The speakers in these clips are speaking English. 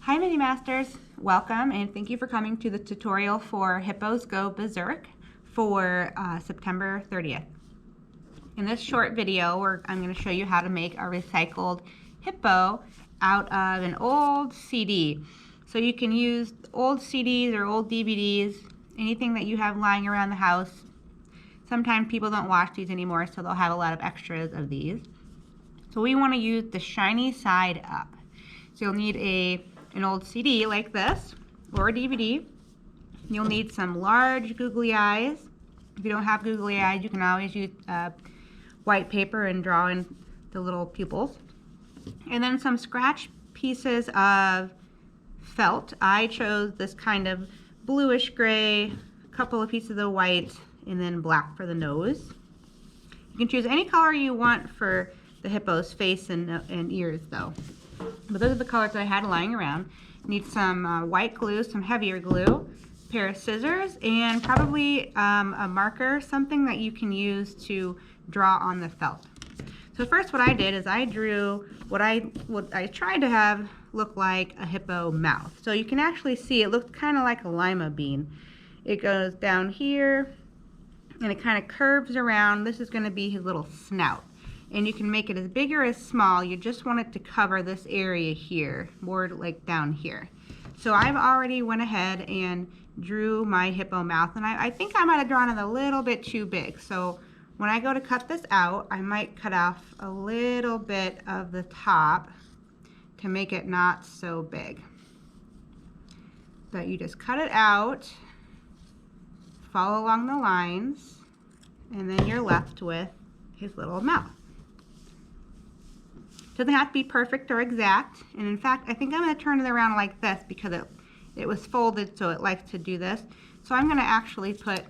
Hi Mini Masters, welcome and thank you for coming to the tutorial for Hippos Go Berserk for September 30th. In this short video, I'm going to show you how to make a recycled hippo out of an old CD. So you can use old CDs or old DVDs, anything that you have lying around the house. Sometimes people don't watch these anymore, so they'll have a lot of extras of these. So we want to use the shiny side up. So you'll need an old CD like this, or a DVD. You'll need some large googly eyes. If you don't have googly eyes, you can always use white paper and draw in the little pupils. And then some scratch pieces of felt. I chose this kind of bluish gray, a couple of pieces of white, and then black for the nose. You can choose any color you want for the hippo's face and ears though. But those are the colors that I had lying around. Need some white glue, some heavier glue, a pair of scissors, and probably a marker, something that you can use to draw on the felt. So first what I did is I drew what I tried to have look like a hippo mouth. So you can actually see it looks kind of like a lima bean. It goes down here and it kind of curves around. This is going to be his little snout. And you can make it as big or as small. You just want it to cover this area here, more like down here. So I've already went ahead and drew my hippo mouth, and I think I might have drawn it a little bit too big. So when I go to cut this out, I might cut off a little bit of the top to make it not so big. But you just cut it out, follow along the lines, and then you're left with his little mouth. Doesn't have to be perfect or exact, and in fact I think I'm going to turn it around like this because it was folded, so it likes to do this. So I'm going to actually put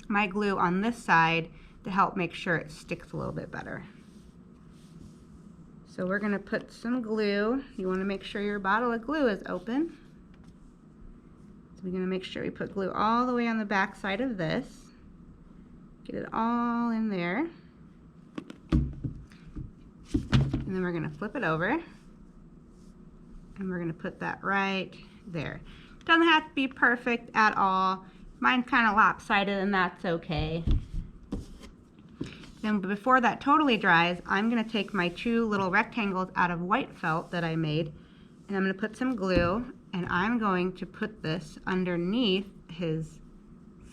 my glue on this side to help make sure it sticks a little bit better. So we're going to put some glue. You want to make sure your bottle of glue is open. So we're going to make sure we put glue all the way on the back side of this. Get it all in there. And then we're going to flip it over, and we're going to put that right there. Doesn't have to be perfect at all. Mine's kind of lopsided, and that's okay. Then before that totally dries, I'm going to take my two little rectangles out of white felt that I made, and I'm going to put some glue, and I'm going to put this underneath his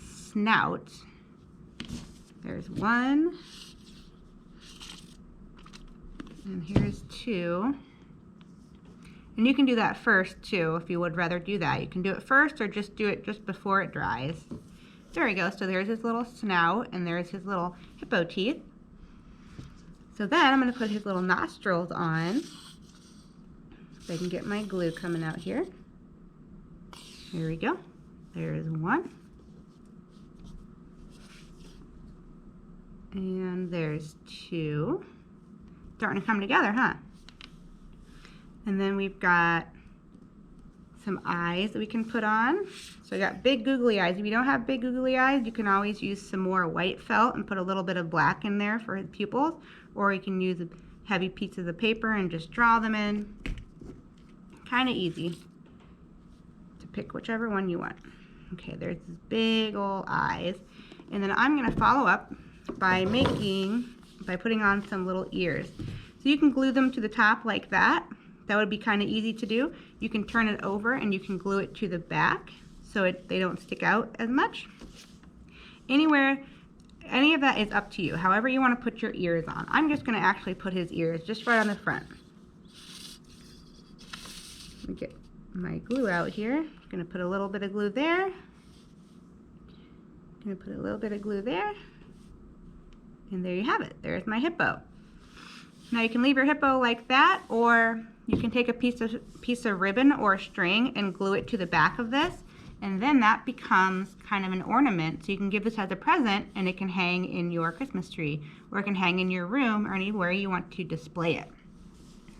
snout. There's one. And here's two. And you can do that first too if you would rather do that. You can do it first or just do it just before it dries. There we go. So there's his little snout and there's his little hippo teeth. So then I'm going to put his little nostrils on. If I can get my glue coming out here. Here we go. There's one. And there's two. Starting to come together, huh? And then we've got some eyes that we can put on. So we got big googly eyes. If you don't have big googly eyes, you can always use some more white felt and put a little bit of black in there for his pupils, or you can use heavy pieces of paper and just draw them in. Kind of easy to pick whichever one you want. Okay, there's these big old eyes. And then I'm going to follow up by putting on some little ears. So you can glue them to the top like that. That would be kind of easy to do. You can turn it over and you can glue it to the back so they don't stick out as much. Any of that is up to you. However you want to put your ears on. I'm just going to actually put his ears just right on the front. Let me get my glue out here. I'm going to put a little bit of glue there. I'm going to put a little bit of glue there. And there you have it. There's my hippo. Now you can leave your hippo like that, or you can take a piece of ribbon or string and glue it to the back of this, and then that becomes kind of an ornament. So you can give this as a present, and it can hang in your Christmas tree, or it can hang in your room or anywhere you want to display it.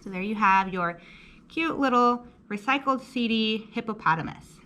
So there you have your cute little recycled CD hippopotamus.